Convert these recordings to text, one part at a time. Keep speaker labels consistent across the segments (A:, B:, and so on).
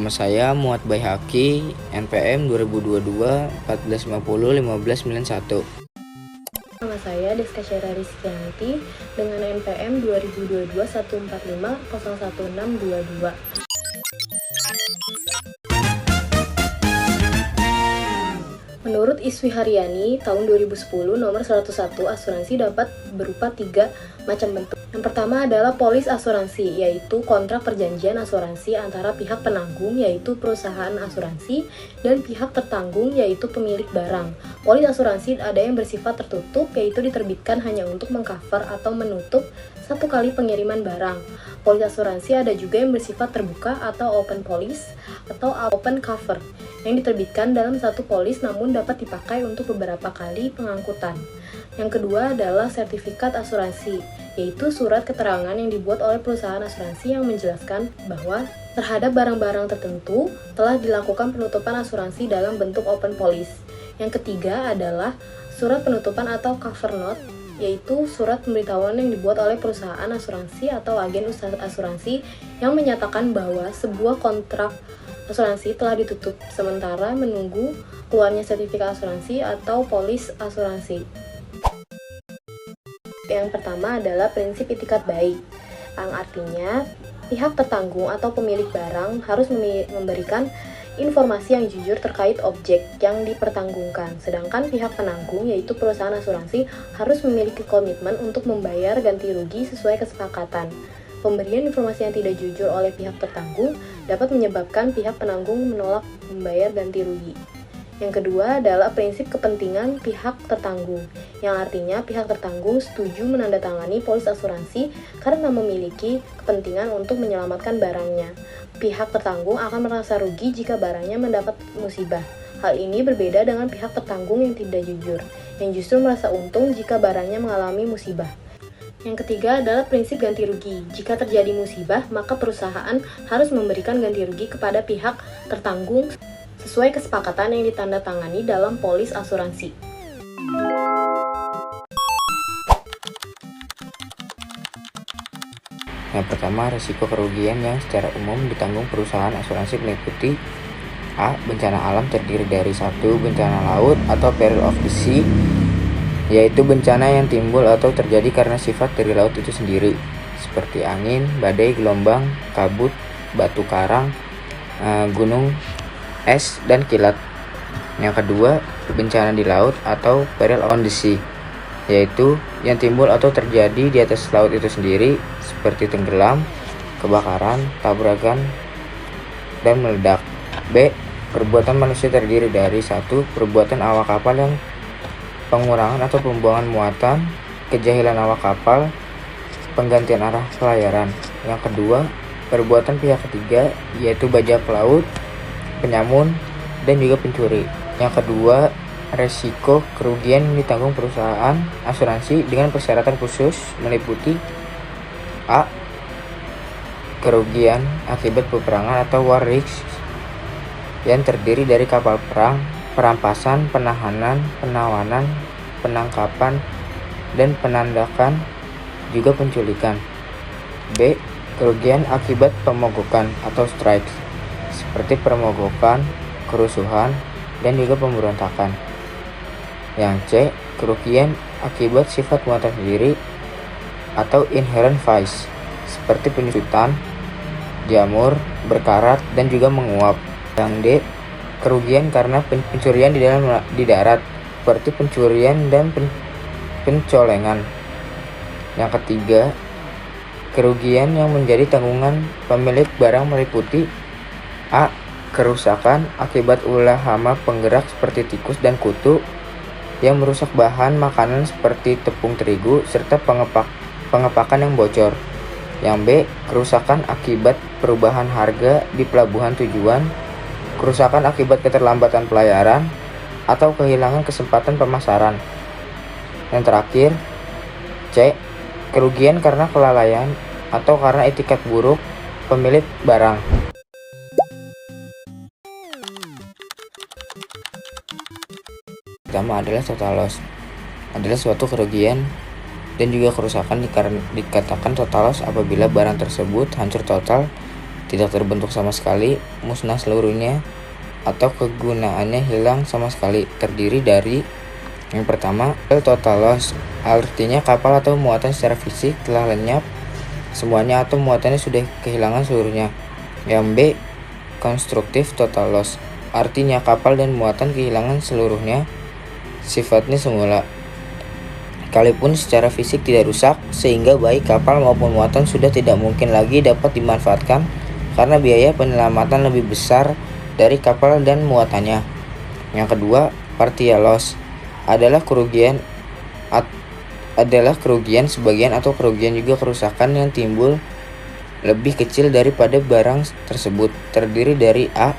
A: Nama saya Muhammad Baihaqi, NPM 2022 1450 1591.
B: Nama saya Deska Syara Rizkyanti dengan NPM 2022 145 01622. Menurut Iswi Haryani, tahun 2010 nomor 101 asuransi dapat berupa 3 macam bentuk. Yang pertama adalah polis asuransi, yaitu kontrak perjanjian asuransi antara pihak penanggung, yaitu perusahaan asuransi, dan pihak tertanggung, yaitu pemilik barang. Polis asuransi ada yang bersifat tertutup, yaitu diterbitkan hanya untuk mengcover atau menutup satu kali pengiriman barang. Polis asuransi ada juga yang bersifat terbuka atau open policy atau open cover, yang diterbitkan dalam satu polis namun dapat dipakai untuk beberapa kali pengangkutan. Yang kedua adalah sertifikat asuransi, yaitu surat keterangan yang dibuat oleh perusahaan asuransi yang menjelaskan bahwa terhadap barang-barang tertentu telah dilakukan penutupan asuransi dalam bentuk open policy. Yang ketiga adalah surat penutupan atau cover note, yaitu surat pemberitahuan yang dibuat oleh perusahaan asuransi atau agen usaha asuransi yang menyatakan bahwa sebuah kontrak asuransi telah ditutup sementara menunggu keluarnya sertifikat asuransi atau polis asuransi. Yang pertama adalah prinsip itikat baik, yang artinya pihak tertanggung atau pemilik barang harus memberikan informasi yang jujur terkait objek yang dipertanggungkan, sedangkan pihak penanggung, yaitu perusahaan asuransi, harus memiliki komitmen untuk membayar ganti rugi sesuai kesepakatan. Pemberian informasi yang tidak jujur oleh pihak tertanggung dapat menyebabkan pihak penanggung menolak membayar ganti rugi. Yang kedua adalah prinsip kepentingan pihak tertanggung, yang artinya pihak tertanggung setuju menandatangani polis asuransi karena memiliki kepentingan untuk menyelamatkan barangnya. Pihak tertanggung akan merasa rugi jika barangnya mendapat musibah. Hal ini berbeda dengan pihak tertanggung yang tidak jujur, yang justru merasa untung jika barangnya mengalami musibah. Yang ketiga adalah prinsip ganti rugi. Jika terjadi musibah, maka perusahaan harus memberikan ganti rugi kepada pihak tertanggung sesuai kesepakatan yang ditandatangani dalam polis asuransi.
A: Yang pertama, risiko kerugian yang secara umum ditanggung perusahaan asuransi meliputi A. Bencana alam terdiri dari 1. Bencana laut atau peril of the sea, yaitu bencana yang timbul atau terjadi karena sifat dari laut itu sendiri, seperti angin, badai, gelombang, kabut, batu karang, gunung, es, dan kilat. Yang kedua, bencana di laut atau peril on the sea, yaitu yang timbul atau terjadi di atas laut itu sendiri, seperti tenggelam, kebakaran, tabrakan, dan meledak. B. Perbuatan manusia terdiri dari 1. Perbuatan awak kapal yang pengurangan atau pembuangan muatan, kejahilan awak kapal, penggantian arah pelayaran. Yang kedua, perbuatan pihak ketiga, yaitu bajak laut, penyamun, dan juga pencuri. Yang kedua, resiko kerugian yang ditanggung perusahaan asuransi dengan persyaratan khusus meliputi A. Kerugian akibat peperangan atau war risk yang terdiri dari kapal perang, perampasan, penahanan, penawanan, penangkapan, dan penandakan, juga penculikan. B. Kerugian akibat pemogokan atau strikes, seperti pemogokan, kerusuhan, dan juga pemberontakan. Yang C. Kerugian akibat sifat muatan sendiri atau inherent vice, seperti penyusutan, jamur, berkarat, dan juga menguap. Yang D. Kerugian karena pencurian di darat, seperti pencurian dan pencolengan. Yang ketiga, kerugian yang menjadi tanggungan pemilik barang meliputi A. Kerusakan akibat ulah hama penggerak seperti tikus dan kutu yang merusak bahan makanan seperti tepung terigu serta pengepakan yang bocor. Yang B. Kerusakan akibat perubahan harga di pelabuhan tujuan, kerusakan akibat keterlambatan pelayaran, atau kehilangan kesempatan pemasaran. Yang terakhir, C. Kerugian karena kelalaian atau karena etikat buruk pemilik barang. Pertama adalah total loss, adalah suatu kerugian dan juga kerusakan dikatakan total loss apabila barang tersebut hancur total, tidak terbentuk sama sekali, musnah seluruhnya, atau kegunaannya hilang sama sekali. Terdiri dari yang pertama, total loss, artinya kapal atau muatan secara fisik telah lenyap semuanya atau muatannya sudah kehilangan seluruhnya. Yang B, constructive total loss, artinya kapal dan muatan kehilangan seluruhnya sifatnya semula, sekalipun secara fisik tidak rusak, sehingga baik kapal maupun muatan sudah tidak mungkin lagi dapat dimanfaatkan karena biaya penyelamatan lebih besar dari kapal dan muatannya. Yang kedua, partial loss adalah kerugian sebagian atau kerugian juga kerusakan yang timbul lebih kecil daripada barang tersebut. Terdiri dari A,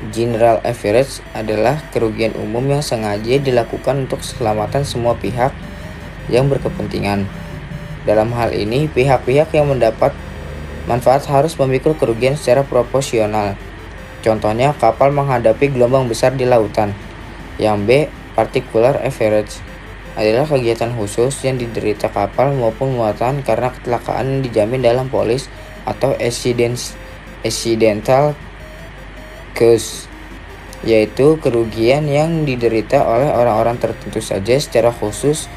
A: general average adalah kerugian umum yang sengaja dilakukan untuk keselamatan semua pihak yang berkepentingan. Dalam hal ini, pihak-pihak yang mendapat manfaat harus memikul kerugian secara proporsional. Contohnya, kapal menghadapi gelombang besar di lautan. Yang B, particular average adalah kegiatan khusus yang diderita kapal maupun muatan karena kecelakaan yang dijamin dalam polis atau accidental cause, yaitu kerugian yang diderita oleh orang-orang tertentu saja secara khusus,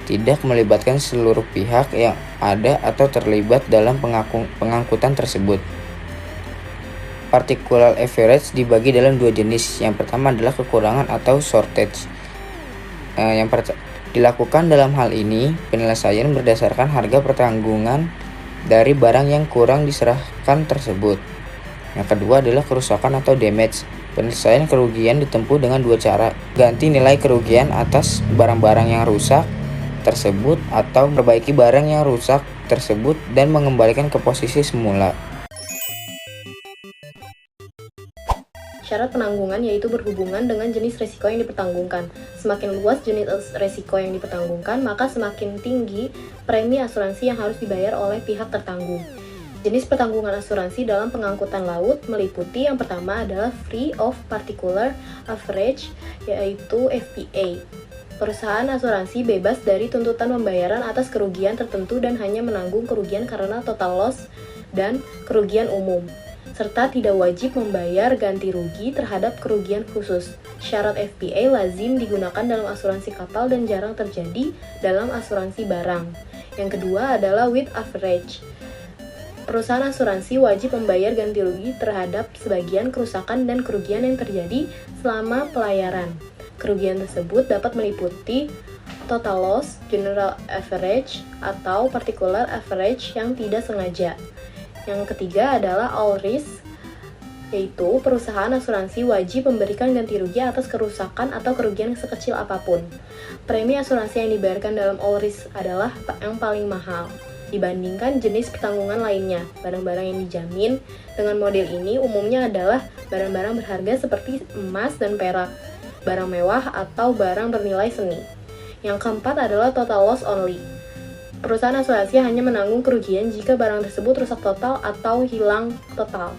A: tidak melibatkan seluruh pihak yang ada atau terlibat dalam pengangkutan tersebut. Particular average dibagi dalam dua jenis. Yang pertama adalah kekurangan atau shortage. Dilakukan dalam hal ini, penyelesaian berdasarkan harga pertanggungan dari barang yang kurang diserahkan tersebut. Yang kedua adalah kerusakan atau damage. Penyelesaian kerugian ditempuh dengan dua cara: ganti nilai kerugian atas barang-barang yang rusak tersebut atau memperbaiki barang yang rusak tersebut dan mengembalikan ke posisi semula.
B: Syarat penanggungan yaitu berhubungan dengan jenis resiko yang dipertanggungkan. Semakin luas jenis resiko yang dipertanggungkan, maka semakin tinggi premi asuransi yang harus dibayar oleh pihak tertanggung. Jenis pertanggungan asuransi dalam pengangkutan laut meliputi yang pertama adalah Free of Particular Average, yaitu FPA. Perusahaan asuransi bebas dari tuntutan pembayaran atas kerugian tertentu dan hanya menanggung kerugian karena total loss dan kerugian umum, serta tidak wajib membayar ganti rugi terhadap kerugian khusus. Syarat FPA lazim digunakan dalam asuransi kapal dan jarang terjadi dalam asuransi barang. Yang kedua adalah with average. Perusahaan asuransi wajib membayar ganti rugi terhadap sebagian kerusakan dan kerugian yang terjadi selama pelayaran. Kerugian tersebut dapat meliputi total loss, general average, atau particular average yang tidak sengaja. Yang ketiga adalah all risk, yaitu perusahaan asuransi wajib memberikan ganti rugi atas kerusakan atau kerugian sekecil apapun. Premi asuransi yang dibayarkan dalam all risk adalah yang paling mahal dibandingkan jenis pertanggungan lainnya. Barang-barang yang dijamin dengan model ini umumnya adalah barang-barang berharga seperti emas dan perak, barang mewah, atau barang bernilai seni. Yang keempat adalah total loss only. Perusahaan asuransi hanya menanggung kerugian jika barang tersebut rusak total atau hilang total.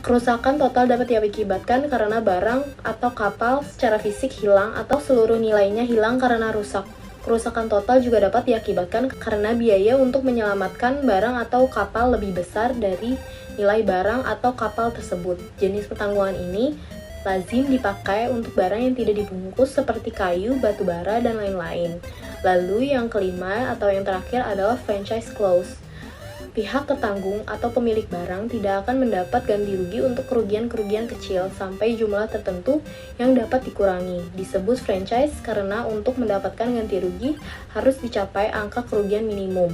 B: Kerusakan total dapat diakibatkan karena barang atau kapal secara fisik hilang atau seluruh nilainya hilang karena rusak. Kerusakan total juga dapat diakibatkan karena biaya untuk menyelamatkan barang atau kapal lebih besar dari nilai barang atau kapal tersebut. Jenis pertanggungan ini lazim dipakai untuk barang yang tidak dibungkus seperti kayu, batu bara, dan lain-lain. Lalu yang kelima atau yang terakhir adalah franchise clause. Pihak tertanggung atau pemilik barang tidak akan mendapat ganti rugi untuk kerugian-kerugian kecil sampai jumlah tertentu yang dapat dikurangi. Disebut franchise karena untuk mendapatkan ganti rugi harus dicapai angka kerugian minimum.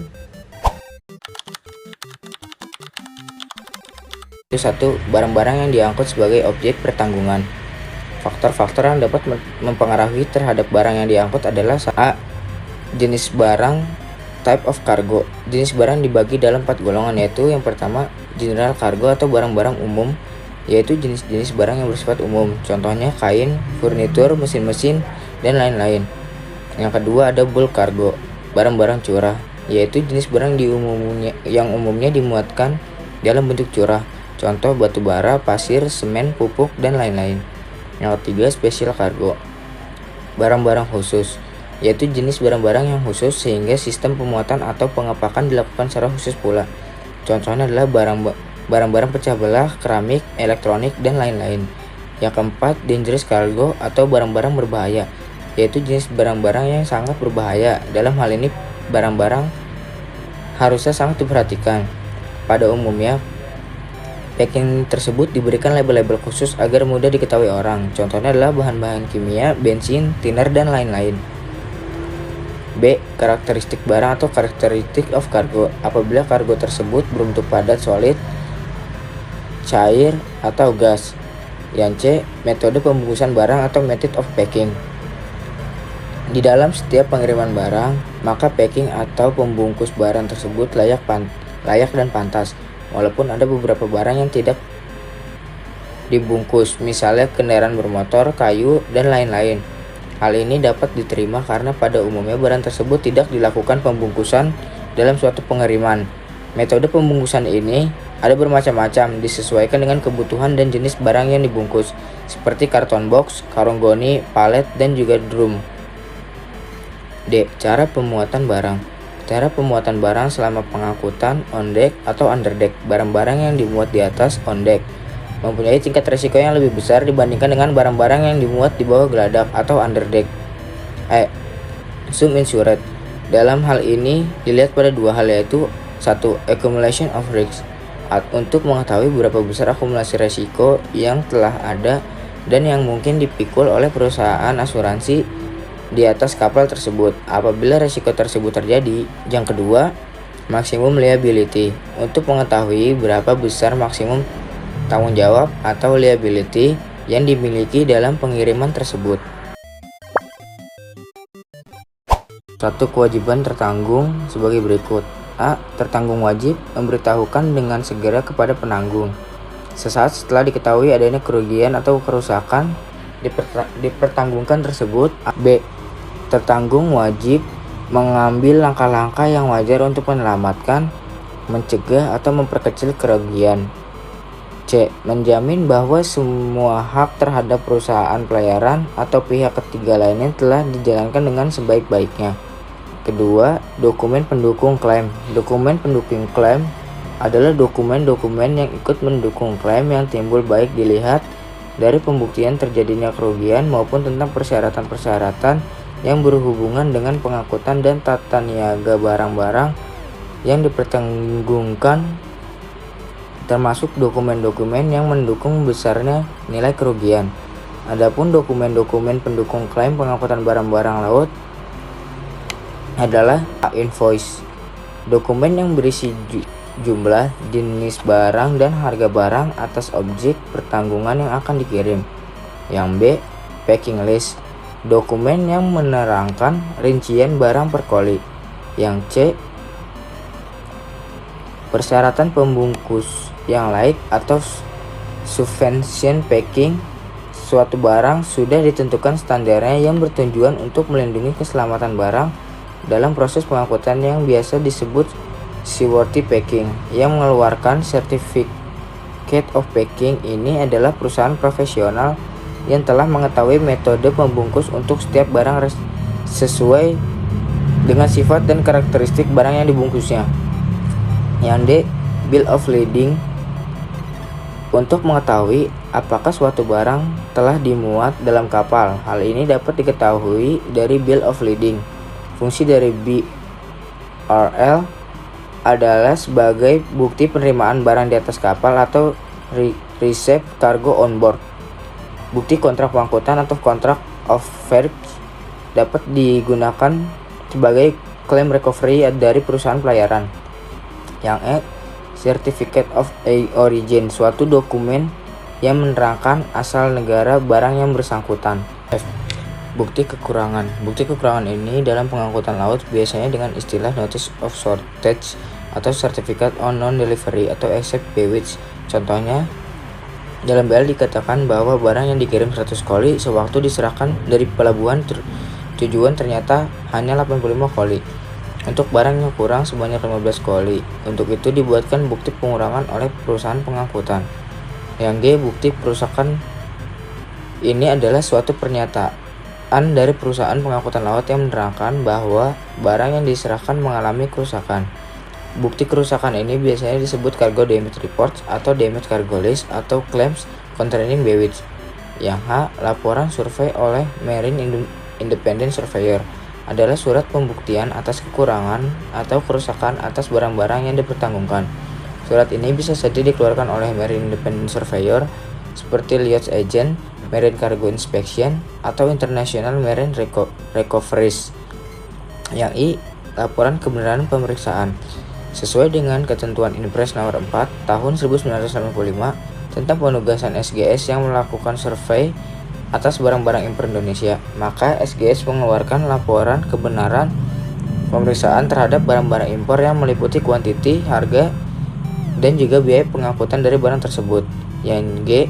A: Itu satu, barang-barang yang diangkut sebagai objek pertanggungan. Faktor-faktor yang dapat mempengaruhi terhadap barang yang diangkut adalah A. Jenis barang, type of cargo. Jenis barang dibagi dalam 4 golongan, yaitu yang pertama general cargo atau barang-barang umum, yaitu jenis-jenis barang yang bersifat umum, contohnya kain, furnitur, mesin-mesin, dan lain-lain. Yang kedua ada bulk cargo, barang-barang curah, yaitu jenis barang yang umumnya dimuatkan dalam bentuk curah, contoh batu bara, pasir, semen, pupuk, dan lain-lain. Yang ketiga special cargo, barang-barang khusus, yaitu jenis barang-barang yang khusus sehingga sistem pemuatan atau pengepakan dilakukan secara khusus pula. Contohnya adalah barang-barang pecah belah, keramik, elektronik, dan lain-lain. Yang keempat, dangerous cargo atau barang-barang berbahaya, yaitu jenis barang-barang yang sangat berbahaya. Dalam hal ini, barang-barang harusnya sangat diperhatikan. Pada umumnya, packing tersebut diberikan label-label khusus agar mudah diketahui orang. Contohnya adalah bahan-bahan kimia, bensin, thinner, dan lain-lain. B. Karakteristik barang atau characteristic of cargo. Apabila kargo tersebut berbentuk padat, solid, cair, atau gas. Yang C. Metode pembungkusan barang atau method of packing. Di dalam setiap pengiriman barang, maka packing atau pembungkus barang tersebut layak dan pantas. Walaupun ada beberapa barang yang tidak dibungkus, misalnya kendaraan bermotor, kayu, dan lain-lain. Hal ini dapat diterima karena pada umumnya barang tersebut tidak dilakukan pembungkusan dalam suatu pengiriman. Metode pembungkusan ini ada bermacam-macam, disesuaikan dengan kebutuhan dan jenis barang yang dibungkus, seperti karton box, karung goni, palet, dan juga drum. D. Cara pemuatan barang. Cara pemuatan barang selama pengangkutan on deck atau under deck. Barang-barang yang dimuat di atas on deck mempunyai tingkat risiko yang lebih besar dibandingkan dengan barang-barang yang dimuat di bawah geladak atau under deck. E. Sum insured. Dalam hal ini dilihat pada dua hal, yaitu 1. Accumulation of risks. Untuk mengetahui berapa besar akumulasi risiko yang telah ada dan yang mungkin dipikul oleh perusahaan asuransi di atas kapal tersebut apabila risiko tersebut terjadi. Yang kedua, maximum liability, untuk mengetahui berapa besar maksimum tanggung jawab atau liability yang dimiliki dalam pengiriman tersebut. 1. Kewajiban tertanggung sebagai berikut. A. Tertanggung wajib memberitahukan dengan segera kepada penanggung sesaat setelah diketahui adanya kerugian atau kerusakan dipertanggungkan tersebut. B. Tertanggung wajib mengambil langkah-langkah yang wajar untuk menyelamatkan, mencegah, atau memperkecil kerugian. C. Menjamin bahwa semua hak terhadap perusahaan pelayaran atau pihak ketiga lainnya telah dijalankan dengan sebaik-baiknya. Kedua, dokumen pendukung klaim. Dokumen pendukung klaim adalah dokumen-dokumen yang ikut mendukung klaim yang timbul baik dilihat dari pembuktian terjadinya kerugian maupun tentang persyaratan-persyaratan yang berhubungan dengan pengangkutan dan tata niaga barang-barang yang dipertanggungkan, termasuk dokumen-dokumen yang mendukung besarnya nilai kerugian. Adapun dokumen-dokumen pendukung klaim pengangkutan barang-barang laut adalah invoice, dokumen yang berisi jumlah, jenis barang, dan harga barang atas objek pertanggungan yang akan dikirim. Yang B. Packing list, dokumen yang menerangkan rincian barang per koli. Yang C. Persyaratan pembungkus yang laik atau subvention packing, suatu barang sudah ditentukan standarnya yang bertujuan untuk melindungi keselamatan barang dalam proses pengangkutan yang biasa disebut seaworthy packing. Yang mengeluarkan certificate of packing ini adalah perusahaan profesional yang telah mengetahui metode membungkus untuk setiap barang sesuai dengan sifat dan karakteristik barang yang dibungkusnya. Yang D. Bill of lading, untuk mengetahui apakah suatu barang telah dimuat dalam kapal. Hal ini dapat diketahui dari bill of lading. Fungsi dari BRL adalah sebagai bukti penerimaan barang di atas kapal atau receipt cargo on board. Bukti kontrak pengangkutan atau kontrak of ferry dapat digunakan sebagai claim recovery dari perusahaan pelayaran. Yang E. Certificate of origin, suatu dokumen yang menerangkan asal negara barang yang bersangkutan. F. Bukti kekurangan. Bukti kekurangan ini dalam pengangkutan laut biasanya dengan istilah notice of shortage atau certificate on non-delivery atau SFPWH. Contohnya, dalam BL dikatakan bahwa barang yang dikirim 100 koli sewaktu diserahkan dari pelabuhan tujuan ternyata hanya 85 koli. Untuk barang yang kurang sebanyak 15 koli. Untuk itu dibuatkan bukti pengurangan oleh perusahaan pengangkutan. Yang G. Bukti perusakan ini adalah suatu pernyataan dari perusahaan pengangkutan laut yang menerangkan bahwa barang yang diserahkan mengalami kerusakan. Bukti kerusakan ini biasanya disebut cargo damage reports atau damage cargo list atau claims concerning damage. Yang H. Laporan survei oleh Marine Independent Surveyor adalah surat pembuktian atas kekurangan atau kerusakan atas barang-barang yang dipertanggungkan. Surat ini bisa saja dikeluarkan oleh Marine Independent Surveyor seperti Lloyd's Agent, Marine Cargo Inspection, atau International Marine Recoveries. Yang I. Laporan kebenaran pemeriksaan. Sesuai dengan ketentuan Inpres nomor 4 tahun 1985 tentang penugasan SGS yang melakukan survei atas barang-barang impor Indonesia, maka SGS mengeluarkan laporan kebenaran pemeriksaan terhadap barang-barang impor yang meliputi kuantiti, harga, dan juga biaya pengangkutan dari barang tersebut. Yang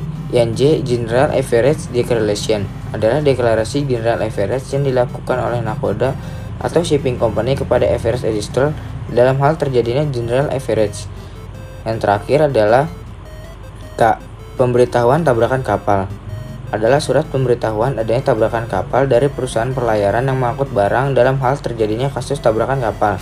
A: J. General Average Declaration adalah deklarasi General Average yang dilakukan oleh nakoda atau shipping company kepada average register dalam hal terjadinya General Average. Yang terakhir adalah K. Pemberitahuan tabrakan kapal adalah surat pemberitahuan adanya tabrakan kapal dari perusahaan perlayaran yang mengangkut barang dalam hal terjadinya kasus tabrakan kapal.